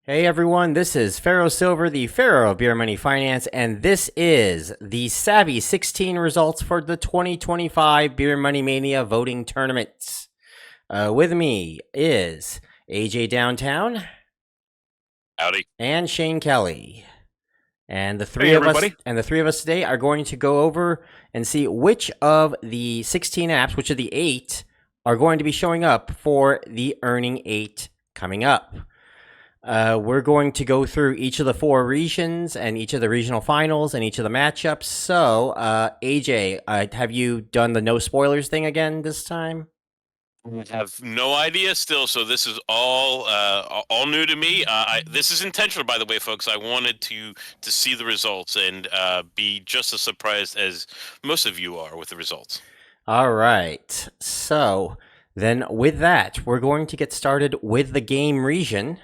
Hey everyone, this is Pharaoh Silver, the Pharaoh of Beer Money Finance, and this is the Savvy 16 results for the 2025 Beer Money Mania voting tournament. With me is AJ Downtown Howdy. and Shane Kelly. And Hey, everybody. the three of us today are going to go over and see which of the 16 apps, which of the 8 are going to be showing up for the Earning 8 coming up. We're going to go through each of the 4 regions and each of the regional finals and each of the matchups. So, AJ, have you done the no spoilers thing again this time? I have no idea still, so this is all new to me. This is intentional, by the way, folks. I wanted to see the results and be just as surprised as most of you are with the results. All right. So, then with that, we're going to get started with the game region.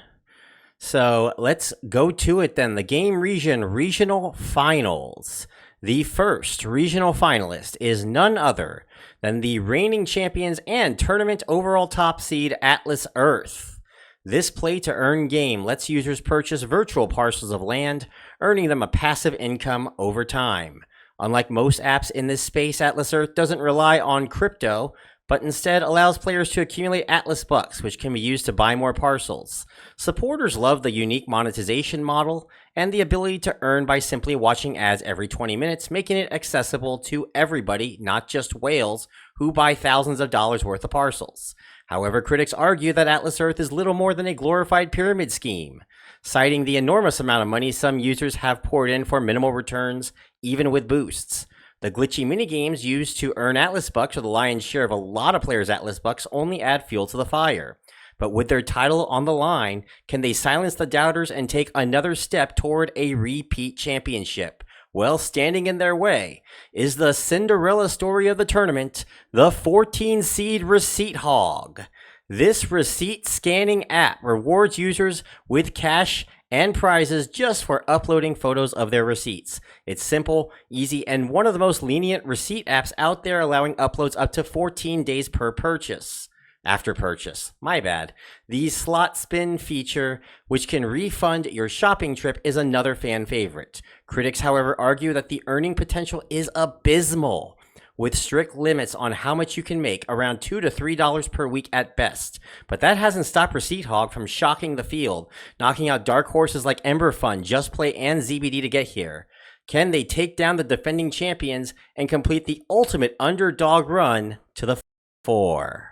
So let's go to it then. The game region regional finals. The first regional finalist is none other than the reigning champions and tournament overall top seed Atlas Earth. This play to earn game lets users purchase virtual parcels of land, earning them a passive income over time. Unlike most apps in this space, Atlas Earth doesn't rely on crypto, but instead allows players to accumulate Atlas Bucks, which can be used to buy more parcels. Supporters love the unique monetization model and the ability to earn by simply watching ads every 20 minutes, making it accessible to everybody, not just whales who buy thousands of dollars worth of parcels. However, critics argue that Atlas Earth is little more than a glorified pyramid scheme, citing the enormous amount of money some users have poured in for minimal returns, even with boosts. The glitchy minigames used to earn Atlas Bucks, or the lion's share of a lot of players' Atlas Bucks, only add fuel to the fire. But with their title on the line, can they silence the doubters and take another step toward a repeat championship? Well, standing in their way is the Cinderella story of the tournament, the 14 seed Receipt Hog. This receipt scanning app rewards users with cash and prizes just for uploading photos of their receipts. It's simple, easy, and one of the most lenient receipt apps out there, allowing uploads up to 14 days per purchase. After purchase, my bad. The slot spin feature, which can refund your shopping trip, is another fan favorite. Critics, however, argue that the earning potential is abysmal, with strict limits on how much you can make, around $2 to $3 per week at best. But that hasn't stopped Receipt Hog from shocking the field, knocking out dark horses like Ember Fun, Just Play, and ZBD to get here. Can they take down the defending champions and complete the ultimate underdog run to the 4?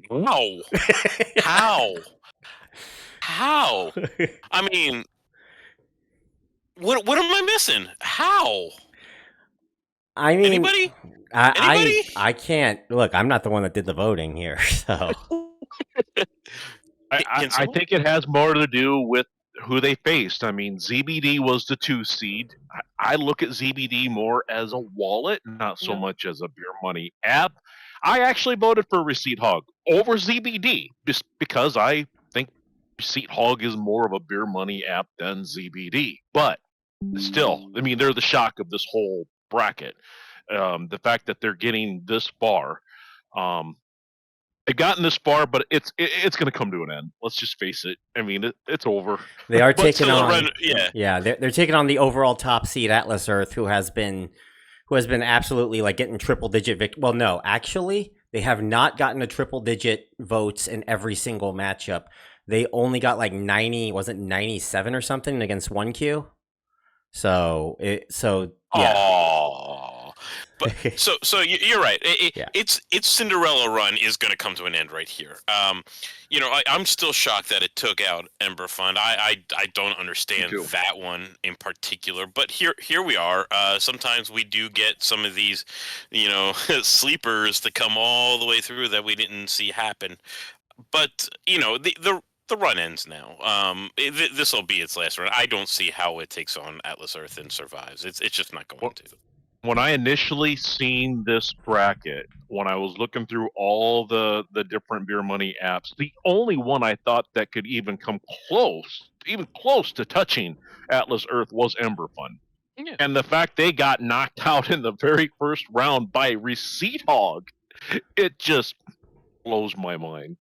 Wow. How? How? I mean, what am I missing? How? I mean, Anybody? I Anybody? I can't look. I'm not the one that did the voting here, so Can I someone? think it has more to do with who they faced. I mean, ZBD was the 2 seed. I look at ZBD more as a wallet, not so Yeah. much as a beer money app. I actually voted for Receipt Hog over ZBD just because I think Receipt Hog is more of a beer money app than ZBD. But still, I mean, they're the shock of this whole bracket. The fact that they're getting this far. Um, they've gotten this far, but it's going to come to an end. Let's just face it. I mean, it's over. they are But taking still, on. yeah. Yeah, they're taking on the overall top seed Atlas Earth, who has been absolutely like getting triple digit Well, no, actually, they have not gotten a triple digit votes in every single matchup. They only got like 90, was it 97 or something against 1Q? So yeah. Oh, but so you're right. Yeah. Its Cinderella run is going to come to an end right here. I'm still shocked that it took out Ember Fund. I don't understand too. that one in particular. But here we are. Sometimes we do get some of these, sleepers to come all the way through that we didn't see happen. But the run ends now. This will be its last run. I don't see how it takes on Atlas Earth and survives. It's just not going to. When I initially seen this bracket, when I was looking through all the different beer money apps, the only one I thought that could even come even close to touching Atlas Earth was Ember Fun. Yeah. And the fact they got knocked out in the very first round by Receipt Hog, it just blows my mind.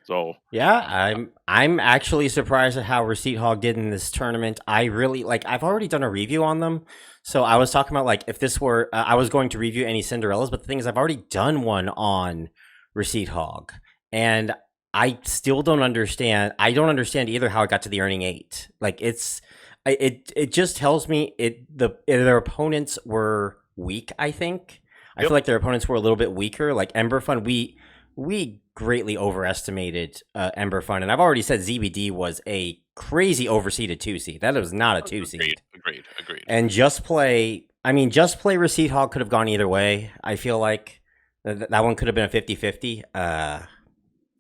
So Yeah, I'm actually surprised at how Receipt Hog did in this tournament. I really like. I've already done a review on them, so I was talking about like if this were, I was going to review any Cinderellas, but the thing is, I've already done one on Receipt Hog, and I still don't understand. I don't understand either how it got to the earning 8. Like it just tells me their opponents were weak. I think I yep. feel like their opponents were a little bit weaker. Like Ember Fun, we greatly overestimated Ember Fun, and I've already said ZBD was a crazy overseeded 2 seed. That was not a 2 seed. Agreed. And Just Play, I mean, Just Play Receipt Hog could have gone either way. I feel like that one could have been a 50-50.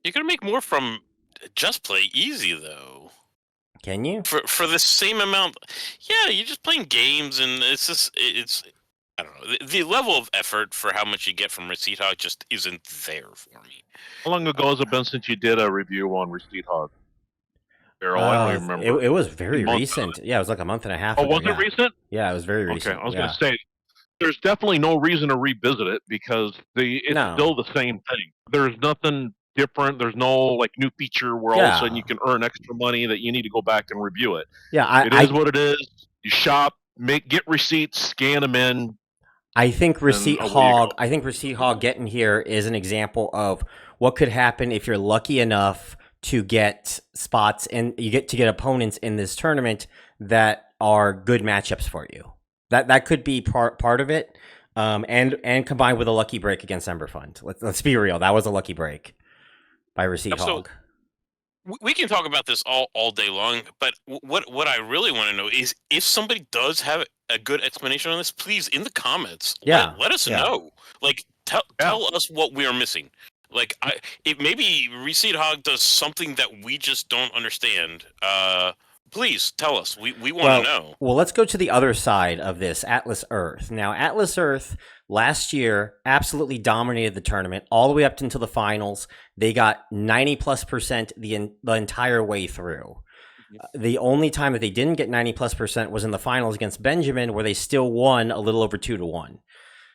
You're gonna make more from Just Play easy though. Can you? For the same amount, yeah, you're just playing games, and it's I don't know, the level of effort for how much you get from Receipt Hog just isn't there for me. How long ago has it been since you did a review on Receipt Hog? Daryl, I don't even remember. It was very recent. Yeah, it was like a month and a half Oh, ago. was it recent? Yeah, it was very recent. Okay, I was going to say, there's definitely no reason to revisit it because it's still the same thing. There's nothing different. There's no like new feature where all of a sudden you can earn extra money that you need to go back and review it. Yeah, it is what it is. You shop, get receipts, scan them in. I think Receipt Hog getting here is an example of what could happen if you're lucky enough to get spots and you get to get opponents in this tournament that are good matchups for you. That could be part of it, and combined with a lucky break against Ember Fund. Let's be real, that was a lucky break by Receipt Hog. We can talk about this all day long, but what I really want to know is if somebody does have a good explanation on this, please in the comments, let us know. Like tell us what we are missing. Like if maybe Receipt Hog does something that we just don't understand. Please tell us. We want to know. Well, let's go to the other side of this, Atlas Earth. Now, Atlas Earth last year absolutely dominated the tournament all the way up until the finals. They got 90+% the entire way through. The only time that they didn't get 90+% was in the finals against Benjamin, where they still won a little over 2-1.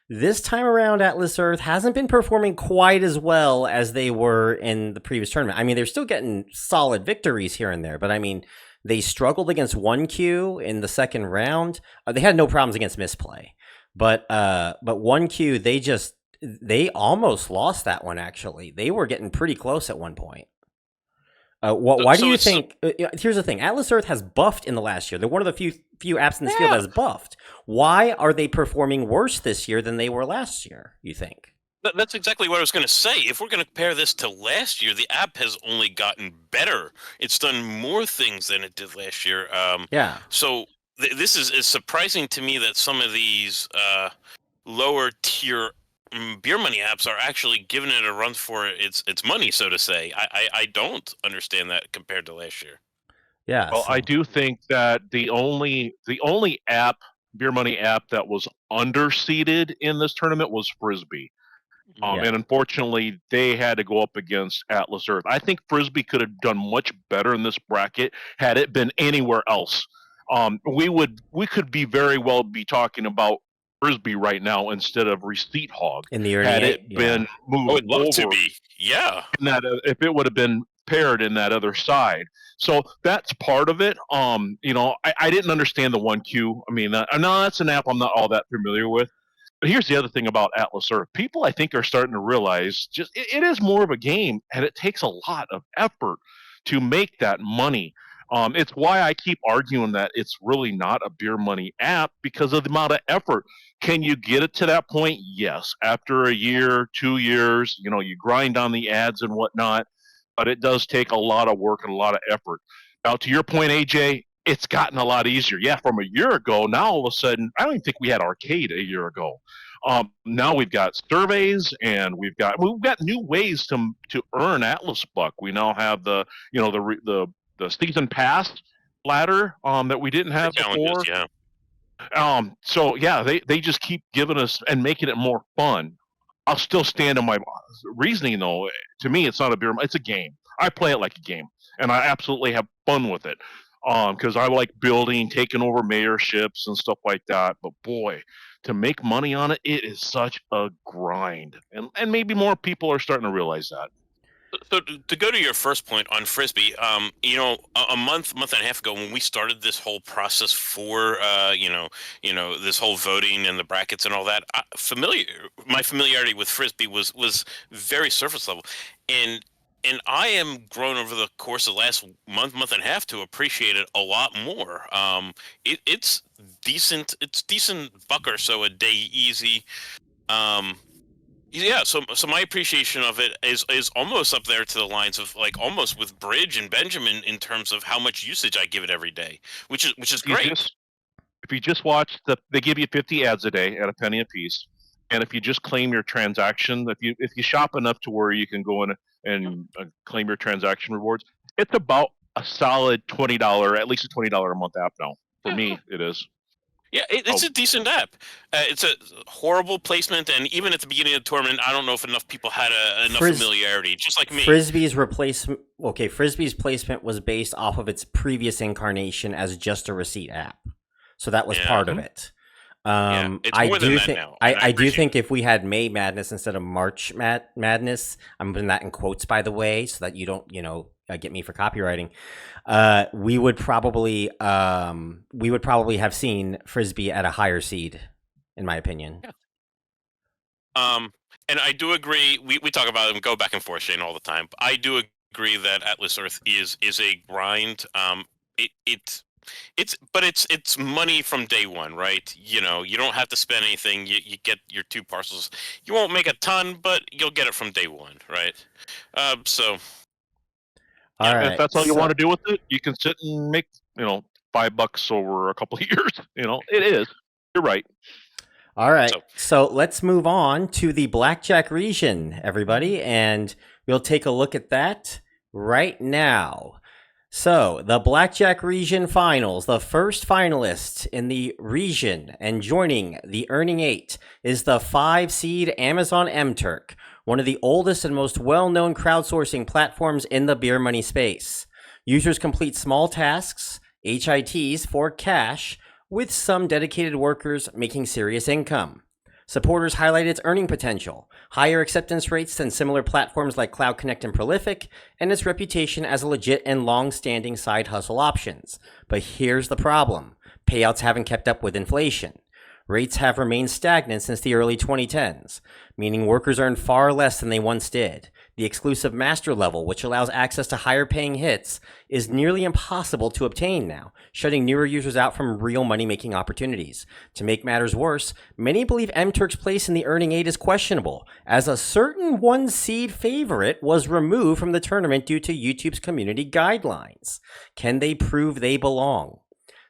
This time around, Atlas Earth hasn't been performing quite as well as they were in the previous tournament. I mean, they're still getting solid victories here and there, but I mean, they struggled against 1Q in the second round. They had no problems against misplay, but 1Q they almost lost that one. Actually, they were getting pretty close at one point. Why do you think? Here's the thing: Atlas Earth has buffed in the last year. They're one of the few apps in this field that has buffed. Why are they performing worse this year than they were last year? You think? That's exactly what I was going to say. If we're going to compare this to last year, the app has only gotten better. It's done more things than it did last year. So this is surprising to me that some of these lower tier beer money apps are actually giving it a run for its money, so to say. I don't understand that compared to last year. Yeah. Well, I do think that the only app, beer money app, that was underseeded in this tournament was Frisbee. And unfortunately, they had to go up against Atlas Earth. I think Frisbee could have done much better in this bracket had it been anywhere else. We could be very well be talking about Frisbee right now instead of Receipt Hog. In the had it been moved over to be, in that, if it would have been paired in that other side. So that's part of it. I didn't understand the 1Q. I mean, no, that's an app I'm not all that familiar with. But here's the other thing about Atlas Earth. People, I think, are starting to realize just it is more of a game, and it takes a lot of effort to make that money. It's why I keep arguing that it's really not a beer money app because of the amount of effort. Can you get it to that point? Yes. After a year, 2 years, you grind on the ads and whatnot, but it does take a lot of work and a lot of effort. Now, to your point, AJ, it's gotten a lot easier. Yeah, from a year ago, now all of a sudden, I don't even think we had arcade a year ago. Now we've got surveys, and we've got new ways to earn Atlas Buck. We now have the season pass ladder that we didn't have before. So yeah, they just keep giving us and making it more fun. I'll still stand on my reasoning though. To me, it's not a beer. It's a game. I play it like a game, and I absolutely have fun with it. Because I like building, taking over mayorships and stuff like that. But boy, to make money on it, it is such a grind, and maybe more people are starting to realize that. So to go to your first point on frisbee, a month and a half ago, when we started this whole process for, this whole voting and the brackets and all that, my familiarity with frisbee was very surface level, and I am grown over the course of the last month and a half to appreciate it a lot more. It's decent. It's decent buck or so a day easy. Um, yeah, so my appreciation of it is almost up there to the lines of like almost with Bridge and Benjamin in terms of how much usage I give it every day, which is If you great. just if you just watch they give you 50 ads a day at a penny a piece, and if you just claim your transaction, if you shop enough to where you can go in and claim your transaction rewards, it's about a solid $20, at least a $20 a month app now. For me, it is. Yeah, it's a decent app. It's a horrible placement, and even at the beginning of the tournament, I don't know if enough people had enough familiarity, just like me. Frisbee's replacement. Okay, Frisbee's placement was based off of its previous incarnation as just a receipt app, so that was part of it. It's I more do than that think now. I do think if we had May Madness instead of March Madness, I'm putting that in quotes by the way, so that you don't get me for copywriting. We would probably have seen Frisbee at a higher seed, in my opinion. And I do agree. We talk about it and go back and forth, Shane, all the time. But I do agree that Atlas Earth is a grind. It's money from day one, right? You don't have to spend anything. You get your 2 parcels. You won't make a ton, but you'll get it from day one, right? So. All right. And if that's all you want to do with it, you can sit and make $5 over a couple of years. It is. You're right. All right. So let's move on to the Blackjack region, everybody, and we'll take a look at that right now. So the Blackjack region finals, the first finalist in the region and joining the Earning 8 is the 5-seed Amazon M-Turk, one of the oldest and most well-known crowdsourcing platforms in the beer money space. Users complete small tasks, HITs, for cash, with some dedicated workers making serious income. Supporters highlight its earning potential, higher acceptance rates than similar platforms like Cloud Connect and Prolific, and its reputation as a legit and long-standing side hustle options. But here's the problem. Payouts haven't kept up with inflation. Rates have remained stagnant since the early 2010s, meaning workers earn far less than they once did. The exclusive master level, which allows access to higher paying hits, is nearly impossible to obtain now, shutting newer users out from real money-making opportunities. To make matters worse, many believe M-Turk's place in the Earning 8 is questionable, as a certain 1-seed favorite was removed from the tournament due to YouTube's community guidelines. Can they prove they belong?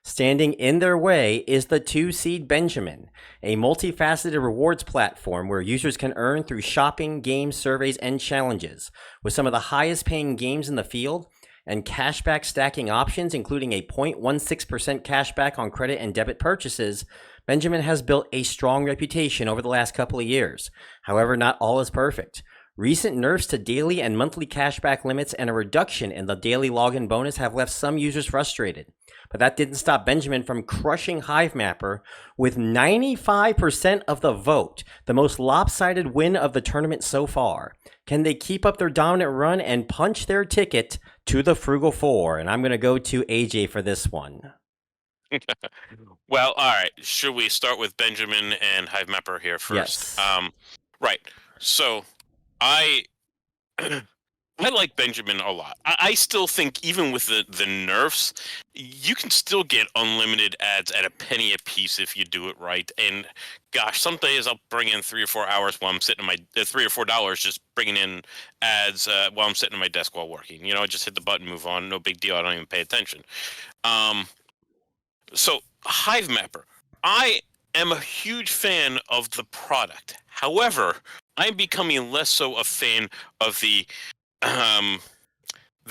Standing in their way is the 2-seed Benjamin, a multifaceted rewards platform where users can earn through shopping, games, surveys, and challenges. With some of the highest paying games in the field and cashback stacking options, including a 0.16% cashback on credit and debit purchases, Benjamin has built a strong reputation over the last couple of years. However, not all is perfect. Recent nerfs to daily and monthly cashback limits and a reduction in the daily login bonus have left some users frustrated. But that didn't stop Benjamin from crushing HiveMapper with 95% of the vote, the most lopsided win of the tournament so far. Can they keep up their dominant run and punch their ticket to the Frugal Four? And I'm going to go to AJ for this one. Well, all right. Should we start with Benjamin and HiveMapper here first? Yes. Right. So I I like Benjamin a lot. I still think even with the nerfs, you can still get unlimited ads at a penny a piece if you do it right. And gosh, some days I'll bring in 3 or 4 hours while I'm sitting in my $3 or $4 just bringing in ads while I'm sitting at my desk while working. I just hit the button, move on, no big deal. I don't even pay attention. So HiveMapper, I am a huge fan of the product. However, I'm becoming less so a fan of the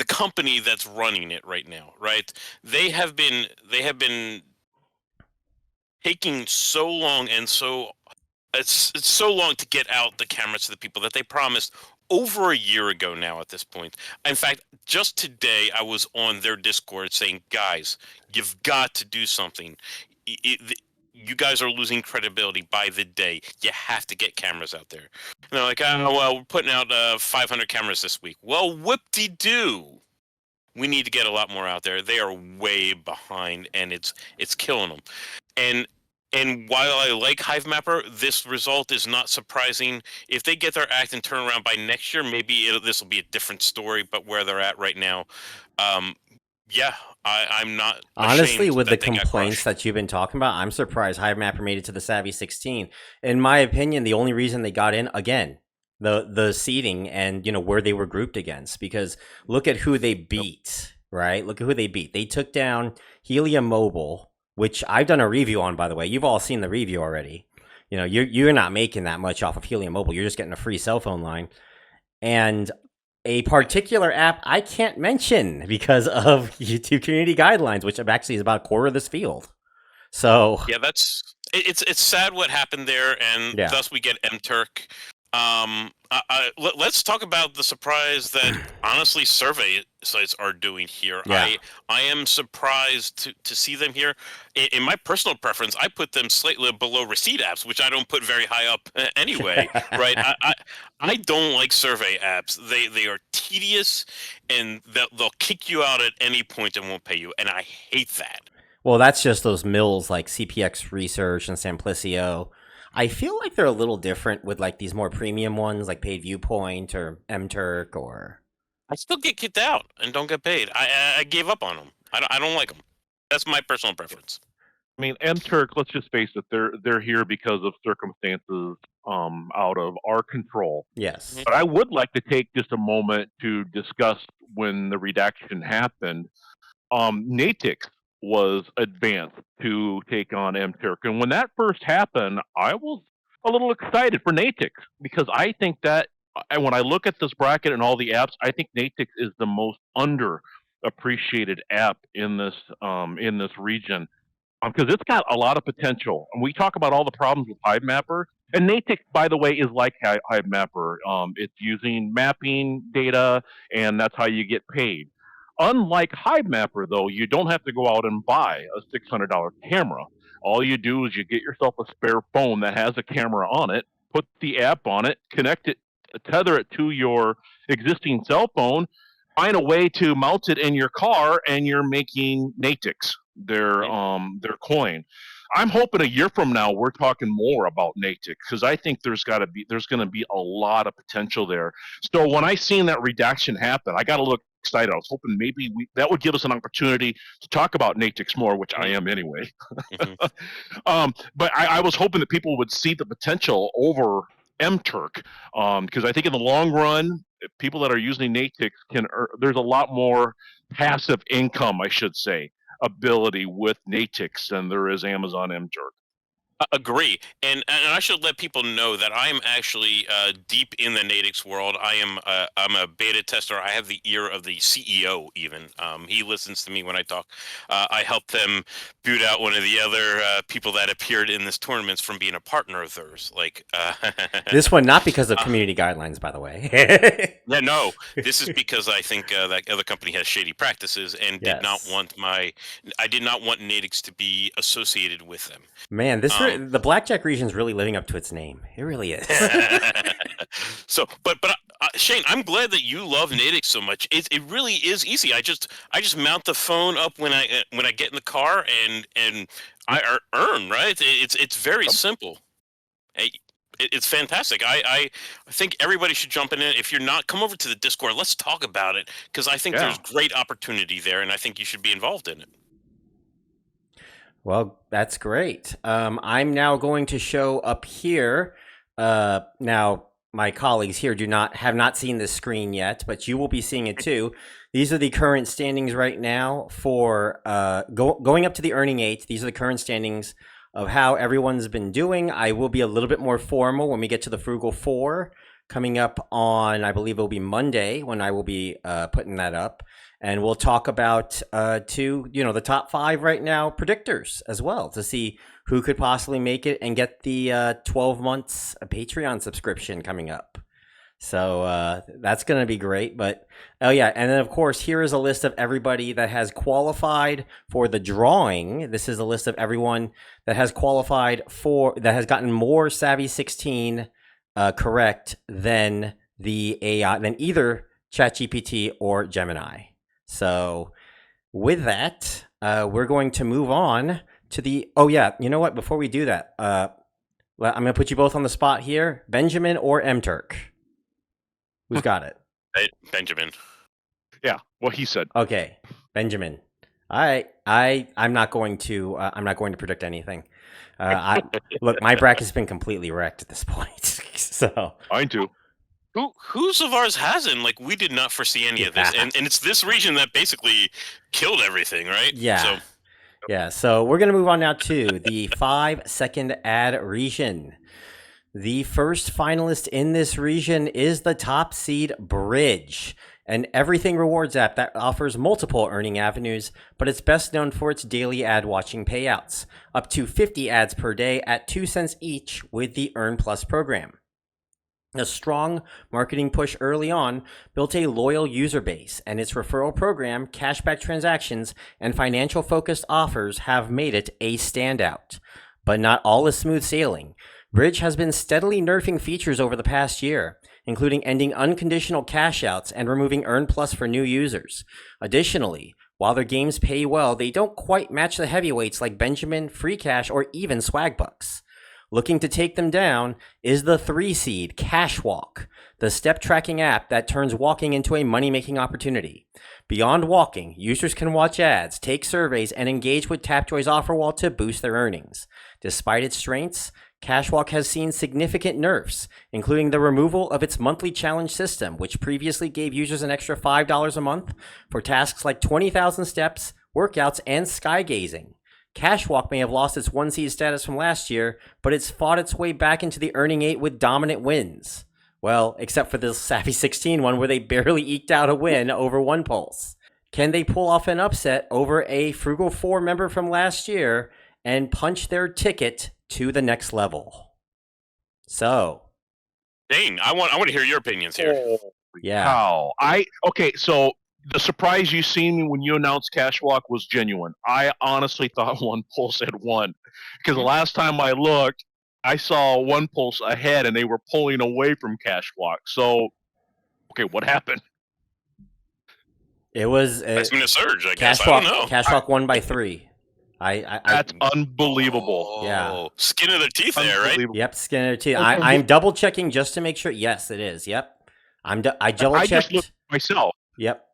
company that's running it right now, right? They have been taking so long, and it's so long to get out the cameras to the people that they promised over a year ago now at this point. In fact, just today I was on their Discord saying, guys, you've got to do something. you guys are losing credibility by the day. You have to get cameras out there. And they're like, oh, well, we're putting out 500 cameras this week. Well, whoop-de-doo. We need to get a lot more out there. They are way behind, and it's killing them. And while I like HiveMapper, this result is not surprising. If they get their act and turn around by next year, maybe this will be a different story. But where they're at right now, um, yeah, I'm not Honestly, ashamed with the that they got complaints crushed. that you've been talking about, I'm surprised HiveMapper made it to the Savvy 16. In my opinion, the only reason they got in, again, the seeding and where they were grouped against, because look at who they beat, right? Look at who they beat. They took down Helium Mobile, which I've done a review on, by the way. You've all seen the review already. You're not making that much off of Helium Mobile. You're just getting a free cell phone line. And a particular app I can't mention because of YouTube community guidelines, which actually is about a quarter of this field. So Yeah, it's sad what happened there, and yeah, thus we get MTurk. Let's talk about the surprise that honestly survey sites are doing here. yeah. I am surprised to see them here. In my personal preference, I put them slightly below receipt apps, which I don't put very high up anyway. Right? I don't like survey apps. They are tedious, and they'll kick you out at any point and won't pay you, and I hate that. Well, that's just those mills like CPX Research and Simplicio. I feel like they're a little different with like these more premium ones like Paid Viewpoint or MTurk or. I still get kicked out and don't get paid. I gave up on them. I don't like them. That's my personal preference. I mean, MTurk, let's just face it, they're here because of circumstances out of our control. Yes. But I would like to take just a moment to discuss when the redaction happened. Natix was advanced to take on MTurk. And when that first happened, I was a little excited for Natix because I think that, and when I look at this bracket and all the apps, I think Natix is the most underappreciated app in this region because it's got a lot of potential. And we talk about all the problems with HiveMapper. And Natix, by the way, is like HiveMapper. It's using mapping data, and that's how you get paid. Unlike HiveMapper, though, you don't have to go out and buy a $600 camera. All you do is you get yourself a spare phone that has a camera on it, put the app on it, connect it, tether it to your existing cell phone, find a way to mount it in your car, and you're making Natix their coin. I'm hoping a year from now we're talking more about Natix because I think there's going to be a lot of potential there. So when I seen that redaction happen, I got a little excited. I was hoping maybe that would give us an opportunity to talk about Natix more, which I am anyway. But I was hoping that people would see the potential over MTurk because I think in the long run, people that are using Natix there's a lot more passive income, I should say, ability with Natix than there is Amazon MTurk. Agree, and I should let people know that I am actually deep in the Natix world. I'm a beta tester. I have the ear of the CEO. Even he listens to me when I talk. I helped them boot out one of the other people that appeared in this tournaments from being a partner of theirs. Like This one, not because of community guidelines, by the way. yeah, no, this is because I think that other company has shady practices and did not Yes. want I did not want Natix to be associated with them. Man, the Blackjack region's really living up to its name. It really is. So, but Shane, I'm glad that you love Natix so much. It really is easy. I just mount the phone up when I get in the car and I earn, right. It's very simple. It's fantastic. I think everybody should jump in it. If you're not, come over to the Discord. Let's talk about it because I think there's great opportunity there, and I think you should be involved in it. Well, that's great. I'm now going to show up here. Now, my colleagues here have not seen this screen yet, but you will be seeing it too. These are the current standings right now for going up to the earning 8. These are the current standings of how everyone's been doing. I will be a little bit more formal when we get to the Frugal 4 coming up on, I believe it'll be Monday when I will be putting that up. And we'll talk about the top 5 right now predictors as well to see who could possibly make it and get the 12 months Patreon subscription coming up. So that's going to be great. But oh yeah, and then of course here is a list of everybody that has qualified for the drawing. This is a list of everyone that has qualified for that has gotten more Savvy 16 correct than the AI than either ChatGPT or Gemini. So with that, we're going to move on to the. Oh yeah, you know what? Before we do that, I'm going to put you both on the spot here, Benjamin or M Turk. Who's got it? Benjamin. Yeah, what he said. Okay, Benjamin. I'm not going to predict anything. Look, my bracket's been completely wrecked at this point. So Mine too. Whose of ours hasn't? Like, we did not foresee any of this, and it's this region that basically killed everything, right? Yeah. So we're gonna move on now to the 5-second ad region. The first finalist in this region is the top seed Bridge, an everything rewards app that offers multiple earning avenues, but it's best known for its daily ad watching payouts, up to 50 ads per day at 2 cents each with the Earn Plus program. A strong marketing push early on built a loyal user base, and its referral program, cashback transactions, and financial focused offers have made it a standout. But not all is smooth sailing. Bridge has been steadily nerfing features over the past year, including ending unconditional cash outs and removing Earn Plus for new users. Additionally, while their games pay well, they don't quite match the heavyweights like Benjamin, Free Cash, or even Swagbucks. Looking to take them down is the 3 seed Cashwalk, the step tracking app that turns walking into a money-making opportunity. Beyond walking, users can watch ads, take surveys, and engage with Tapjoy's offer wall to boost their earnings. Despite its strengths, Cashwalk has seen significant nerfs, including the removal of its monthly challenge system, which previously gave users an extra $5 a month for tasks like 20,000 steps, workouts, and skygazing. Cashwalk may have lost its 1 seed status from last year, but it's fought its way back into the earning 8 with dominant wins. Well, except for the Savvy 16 one where they barely eked out a win over OnePulse. Can they pull off an upset over a Frugal 4 member from last year and punch their ticket to the next level? So, Dane, I want to hear your opinions here. yeah. How? Okay, so the surprise you seen when you announced Cashwalk was genuine. I honestly thought OnePulse had won because the last time I looked, I saw OnePulse ahead and they were pulling away from Cashwalk. So, okay, what happened? It was That's been a surge, I guess. I don't know. Cashwalk won by 3. That's unbelievable. Yeah. Skin of their teeth there, right? Yep, skin of their teeth. I'm double checking just to make sure. Yes, it is. Yep. I double checked. I just looked myself. Yep.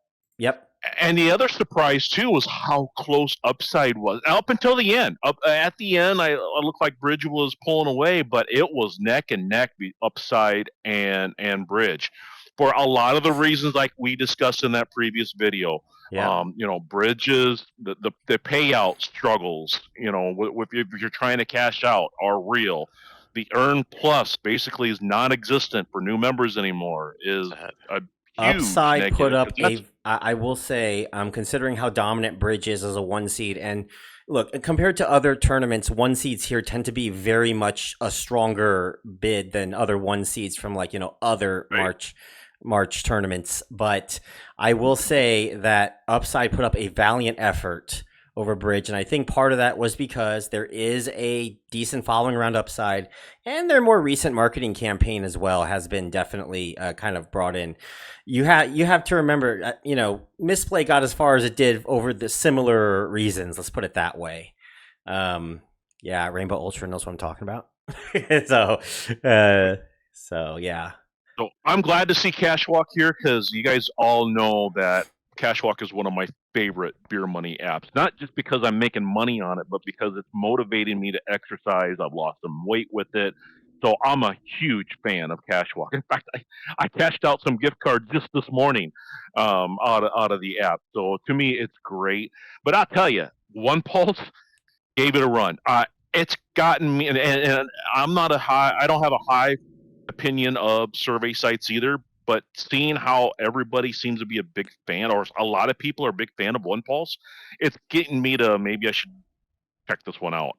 And the other surprise too was how close Upside was up until the end. At the end, I looked like Bridge was pulling away, but it was neck and neck, Upside and Bridge, for a lot of the reasons like we discussed in that previous video. Yeah. Bridges, the payout struggles, if you're trying to cash out, are real. The Earn Plus basically is non-existent for new members anymore. Is a Upside negative. put up I will say, considering how dominant Bridge is as a 1 seed, and look, compared to other tournaments, 1 seeds here tend to be very much a stronger bid than other 1 seeds from other Right. March tournaments. But I will say that Upside put up a valiant effort over Bridge, and I think part of that was because there is a decent following around Upside, and their more recent marketing campaign as well has been definitely kind of brought in. You have to remember, Misplay got as far as it did over the similar reasons. Let's put it that way. Yeah, Rainbow Ultra knows what I'm talking about. So yeah. So I'm glad to see Cashwalk here because you guys all know that Cashwalk is one of my favorite beer money apps. Not just because I'm making money on it, but because it's motivating me to exercise. I've lost some weight with it. So I'm a huge fan of Cashwalk. In fact, I cashed out some gift cards just this morning out of the app. So to me, it's great. But I'll tell you, OnePulse gave it a run. It's gotten me, and I'm not I don't have a high opinion of survey sites either. But seeing how everybody seems to be a big fan, or a lot of people are a big fan of OnePulse, it's getting me to maybe I should check this one out.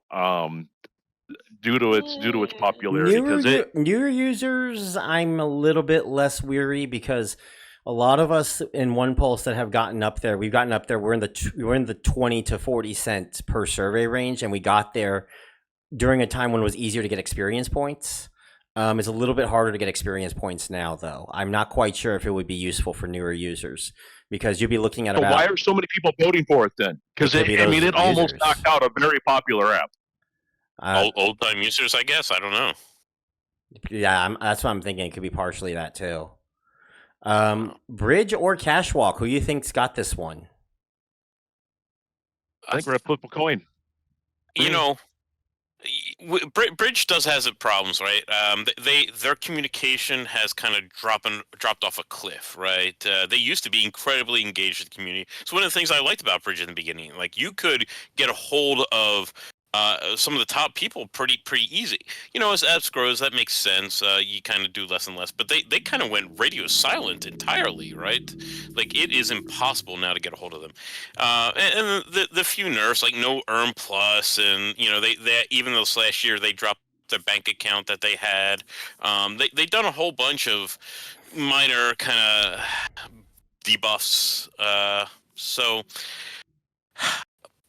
due to its popularity. Newer users, I'm a little bit less weary because a lot of us in One Pulse that have gotten up there, we've gotten up there. We're in the 20 to 40 cents per survey range, and we got there during a time when it was easier to get experience points. It's a little bit harder to get experience points now, though. I'm not quite sure if it would be useful for newer users because you'd be looking at So about. why are so many people voting for it then? Because it almost knocked out a very popular app. Old time users, I guess. I don't know. Yeah, that's what I'm thinking. It could be partially that too. Bridge or Cashwalk? Who you think's got this one? I think we're gonna flip a coin. You know, Bridge does has its problems, right? Their communication has kind of dropped off a cliff, right? They used to be incredibly engaged with the community. So one of the things I liked about Bridge in the beginning, like you could get a hold of some of the top people pretty easy. You know, as apps grows, that makes sense. You kind of do less and less, but they kind of went radio silent entirely, right? Like it is impossible now to get a hold of them. And the few nerfs, like no Earn Plus, and you know they even though last year they dropped their bank account that they had. They done a whole bunch of minor kind of debuffs. So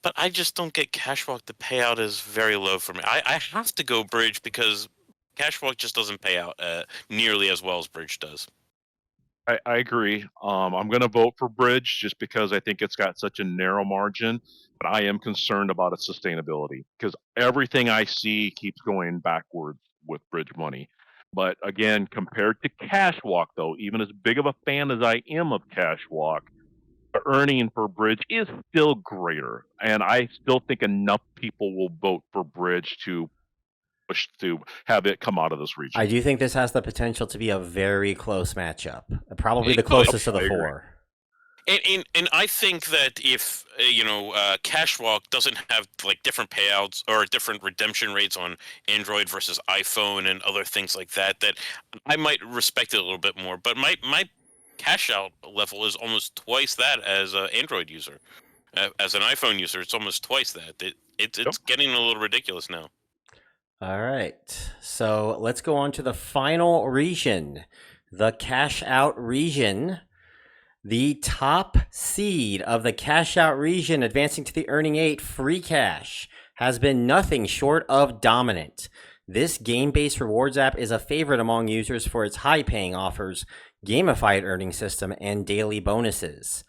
but I just don't get Cashwalk. The payout is very low for me. I have to go Bridge because Cashwalk just doesn't pay out nearly as well as Bridge does. I agree. I'm going to vote for Bridge just because I think it's got such a narrow margin, but I am concerned about its sustainability because everything I see keeps going backwards with Bridge money. But again, compared to Cashwalk, though, even as big of a fan as I am of Cashwalk, the earning for Bridge is still greater, and I still think enough people will vote for Bridge to push to have it come out of this region. I do think this has the potential to be a very close matchup, probably the closest of the four. And I think that if Cashwalk doesn't have like different payouts or different redemption rates on Android versus iPhone and other things like that, that I might respect it a little bit more. But my cash out level is almost twice that as an Android user. As an iPhone user, it's almost twice that. It's getting a little ridiculous now. All right, so let's go on to the final region, the cash out region. The top seed of the cash out region, advancing to the earning 8 free cash, has been nothing short of dominant. This game-based rewards app is a favorite among users for its high-paying offers, gamified earning system, and daily bonuses.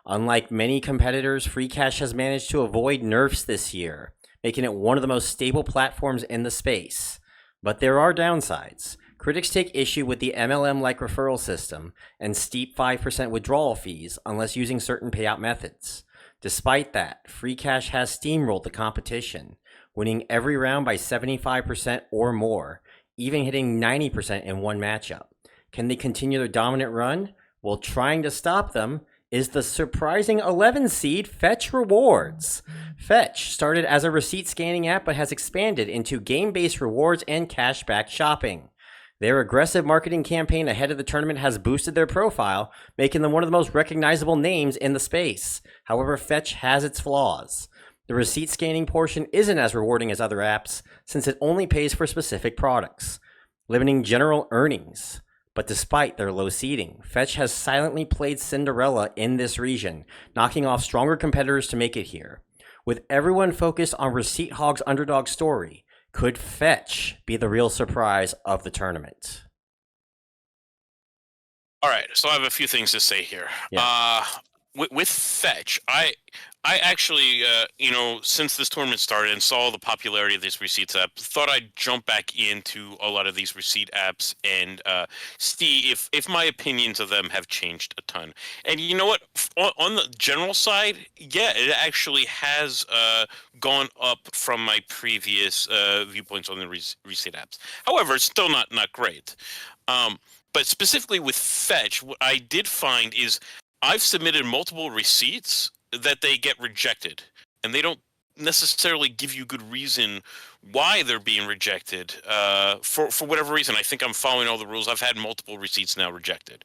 Unlike many competitors, Free Cash has managed to avoid nerfs this year, making it one of the most stable platforms in the space. But there are downsides. Critics take issue with the MLM-like referral system and steep 5% withdrawal fees unless using certain payout methods. Despite that, Free Cash has steamrolled the competition, winning every round by 75% or more, even hitting 90% in one matchup. Can they continue their dominant run? Well, trying to stop them is the surprising 11 seed Fetch Rewards. Fetch started as a receipt scanning app but has expanded into game-based rewards and cashback shopping. Their aggressive marketing campaign ahead of the tournament has boosted their profile, making them one of the most recognizable names in the space. However, Fetch has its flaws. The receipt scanning portion isn't as rewarding as other apps, since it only pays for specific products, limiting general earnings. But despite their low seeding, Fetch has silently played Cinderella in this region, knocking off stronger competitors to make it here. With everyone focused on Receipt Hog's underdog story, could Fetch be the real surprise of the tournament? All right, so I have a few things to say here. Yeah. With Fetch, I actually, since this tournament started and saw the popularity of this receipts app, thought I'd jump back into a lot of these receipt apps and see if my opinions of them have changed a ton. And you know what? On the general side, yeah, it actually has gone up from my previous viewpoints on the receipt apps. However, it's still not great. But specifically with Fetch, what I did find is I've submitted multiple receipts that they get rejected, and they don't necessarily give you good reason why they're being rejected. For whatever reason, I think I'm following all the rules. I've had multiple receipts now rejected.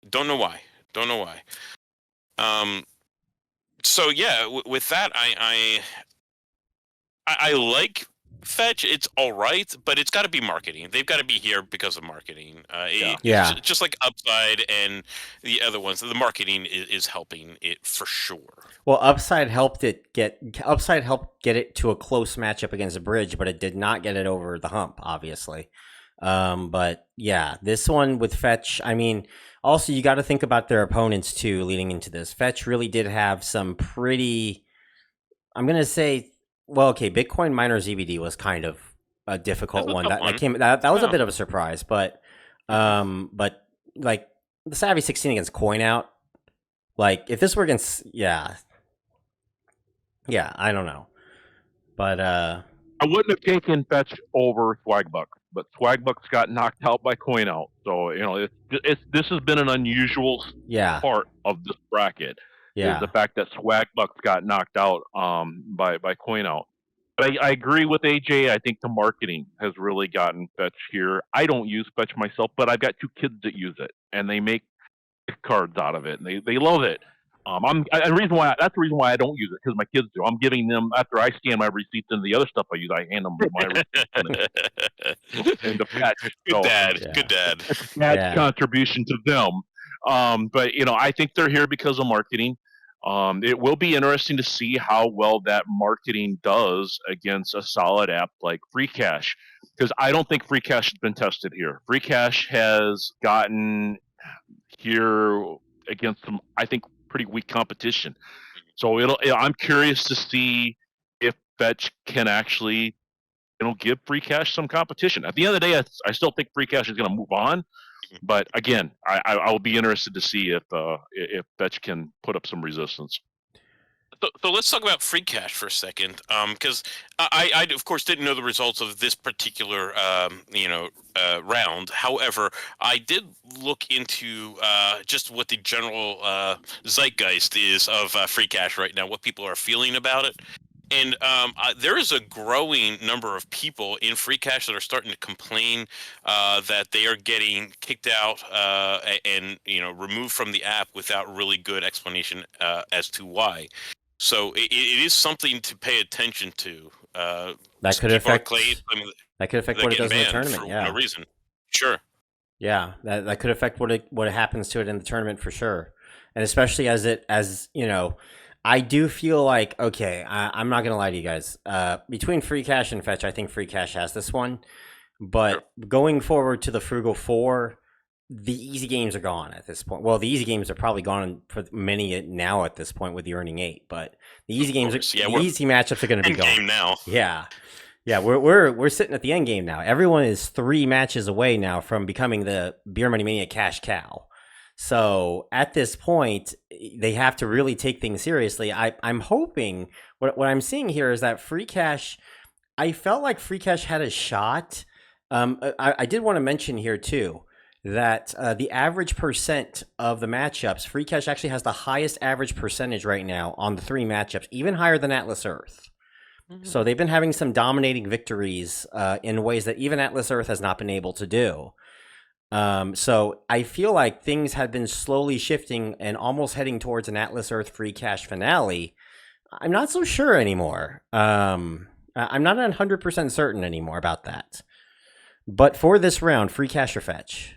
Don't know why. So yeah, with that, I like Fetch, it's all right, but it's got to be marketing. They've got to be here because of marketing. Yeah. Just like Upside and the other ones, the marketing is helping it for sure. Well, Upside helped get it to a close matchup against a Bridge, but it did not get it over the hump, obviously. But yeah, this one with Fetch, I mean, also you got to think about their opponents too leading into this. Fetch really did have some pretty, I'm gonna say, well, okay, Bitcoin miner ZBD was kind of a difficult That's a one. tough That one. came that was a Yeah. bit of a surprise, but but like the Savvy 16 against Coin Out, like if this were against, yeah, I don't know, but I wouldn't have taken Fetch over Swagbucks, but Swagbucks got knocked out by Coin Out. So this has been an unusual yeah, part of this bracket is the yeah, fact that Swagbucks got knocked out by Coin Out. But I agree with AJ. I think the marketing has really gotten Fetch here. I don't use Fetch myself, but I've got two kids that use it, and they make cards out of it, and they love it. The reason why that's the reason why I don't use it because my kids do. I'm giving them after I scan my receipts and the other stuff I use, I hand them my receipts and the Fetch. Good So dad. Yeah. Good dad. it's a bad Yeah. contribution to them. But I think they're here because of marketing. It will be interesting to see how well that marketing does against a solid app like Free Cash, because I don't think Free Cash has been tested here. Free Cash has gotten here against some, I think, pretty weak competition. So I'm curious to see if Fetch can actually give Free Cash some competition. At the end of the day, I still think Free Cash is going to move on. But again, I will be interested to see if Fetch can put up some resistance. So let's talk about free cash for a second, because I of course didn't know the results of this particular round. However, I did look into just what the general zeitgeist is of free cash right now, what people are feeling about it. And there is a growing number of people in free cash that are starting to complain that they are getting kicked out and removed from the app without really good explanation as to why. So it is something to pay attention to. That could People are affect claiming they're what it getting does in the banned tournament. for Yeah, no reason. Sure. yeah, that could affect what happens to it in the tournament for sure, and especially as I do feel like, okay, I'm not gonna lie to you guys. Between Free Cash and Fetch, I think Free Cash has this one. But going forward to the Frugal Four, the easy games are gone at this point. Well, the easy games are probably gone for many now at this point with the earning 8. But the easy games, the easy matchups are going to be gone. Game now. Yeah, yeah, we're sitting at the end game now. Everyone is 3 matches away now from becoming the Beer Money Mania cash cow. So at this point, they have to really take things seriously. I'm hoping what I'm seeing here is that Free Cash. I felt like Free Cash had a shot. I did want to mention here too that the average percent of the matchups, Free Cash actually has the highest average percentage right now on the 3 matchups, even higher than Atlas Earth. So they've been having some dominating victories in ways that even Atlas Earth has not been able to do. So I feel like things have been slowly shifting and almost heading towards an Atlas Earth Free Cash finale. I'm not so sure anymore. I'm not 100% certain anymore about that. But for this round, Free Cash or Fetch?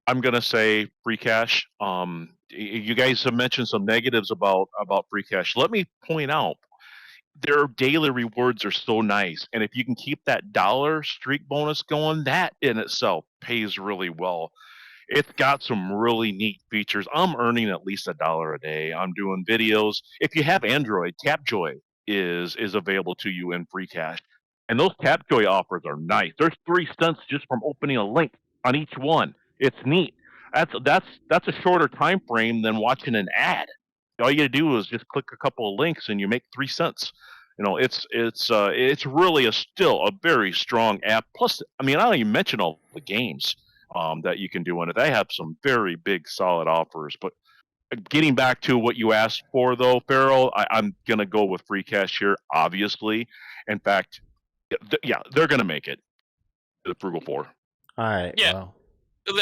I'm gonna say Free Cash. You guys have mentioned some negatives about Free Cash. Let me point out their daily rewards are so nice, and if you can keep that dollar streak bonus going, that in itself pays really well. It's got some really neat features. I'm earning at least $1 a day. I'm doing videos. If you have Android, Tapjoy is available to you in Free Cash, and those Tapjoy offers are nice. There's 3 cents just from opening a link on each one. It's neat. That's a shorter time frame than watching an ad. All you got to do is just click a couple of links and you make 3 cents. It's really still a very strong app. Plus, I mean, I don't even mention all the games that you can do in it. They have some very big, solid offers. But getting back to what you asked for, though, Farrell, I'm going to go with Free Cash here, obviously. In fact, they're going to make it to the Frugal Four. All right. Yeah. Well,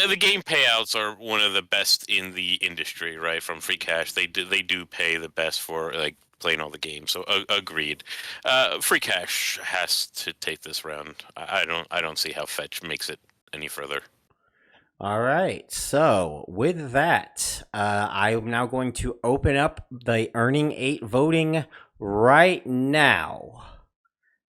the game payouts are one of the best in the industry, right? From Free Cash, they do pay the best for like playing all the games. So agreed. Free cash has to take this round. I don't see how fetch makes it any further. All right. So with that, I'm now going to open up the Earning 8 voting right now.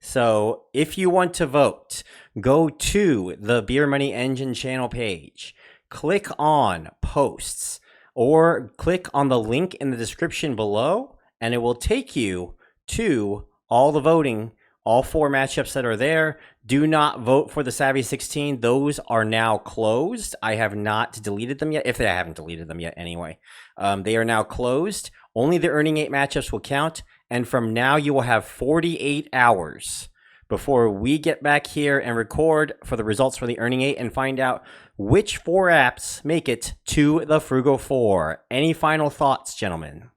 So if you want to vote, go to the Beer Money Engine channel page, click on posts, or click on the link in the description below, and it will take you to all the voting, all 4 matchups that are there. Do not vote for the Savvy 16. Those are now closed. I have not deleted them yet, if they haven't deleted them yet anyway. They are now closed. Only the Earning 8 matchups will count. And from now, you will have 48 hours before we get back here and record for the results for the Earning 8 and find out which 4 apps make it to the Frugal 4. Any final thoughts, gentlemen?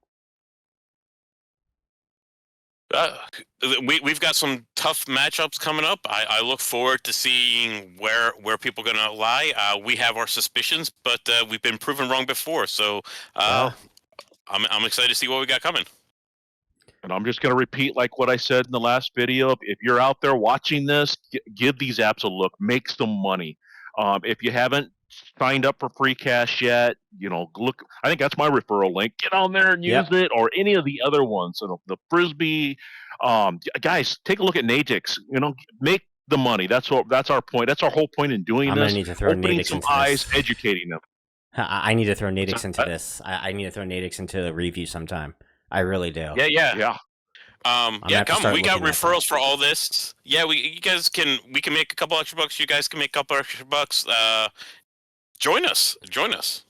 We've got some tough matchups coming up. I look forward to seeing where people are going to lie. We have our suspicions, but we've been proven wrong before. So I'm excited to see what we got coming. And I'm just going to repeat like what I said in the last video. If you're out there watching this, give these apps a look. Make some money. If you haven't signed up for free cash yet, look. I think that's my referral link. Get on there and use it, or any of the other ones. So the Frisbee, guys, take a look at Natix. Make the money. That's our point. That's our whole point in doing I'm this. gonna need to throw Opening Natix some into eyes, this. educating them. I need to throw Natix into this. I need to throw Natix into the review sometime. I really do. Yeah. Come. We got referrals for all this. Yeah, we can make a couple extra bucks. You guys can make a couple extra bucks. Join us.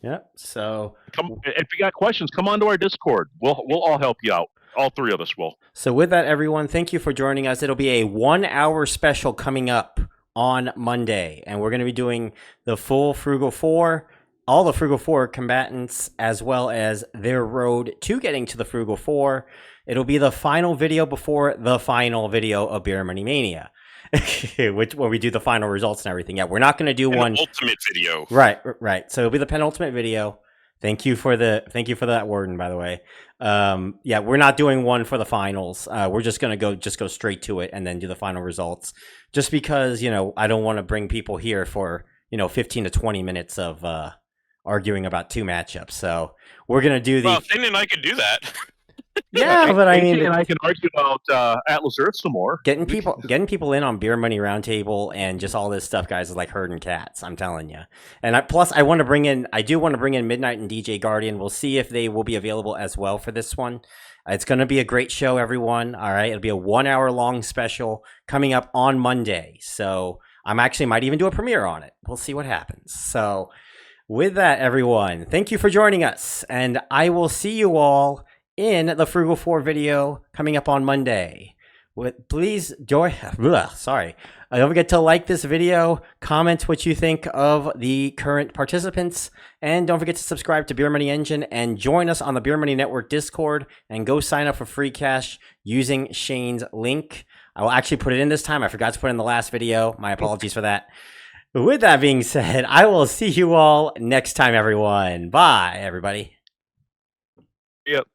Yep. So if you got questions, come on to our Discord. We'll all help you out. All 3 of us will. So with that, everyone, thank you for joining us. It'll be a 1-hour special coming up on Monday, and we're going to be doing the full Frugal 4, all the Frugal 4 combatants, as well as their road to getting to the Frugal 4. It'll be the final video before the final video of Beer Money Mania, where we do the final results and everything. Yeah, we're not going to do one ultimate video. Right. So it'll be the penultimate video. Thank you for that wording, by the way. We're not doing one for the finals. We're just gonna go straight to it and then do the final results. Just because I don't want to bring people here for 15 to 20 minutes of arguing about 2 matchups. So we're gonna do the. Well, Finn and I could do that. Yeah, but I mean, and I can argue about Atlas Earth some more. Getting people in on Beer Money Roundtable and just all this stuff, guys, is like herding cats. I'm telling you. And I want to bring in Midnight and DJ Guardian. We'll see if they will be available as well for this one. It's going to be a great show, everyone. All right, it'll be a 1-hour long special coming up on Monday. So I'm actually might even do a premiere on it. We'll see what happens. So with that, everyone, thank you for joining us, and I will see you all in the Frugal 4 video coming up on Monday. Please don't forget to like this video, comment what you think of the current participants, and don't forget to subscribe to Beer Money Engine and join us on the Beer Money Network Discord and go sign up for free cash using Shane's link. I will actually put it in this time. I forgot to put it in the last video. My apologies for that. With that being said, I will see you all next time, everyone. Bye, everybody. Yep.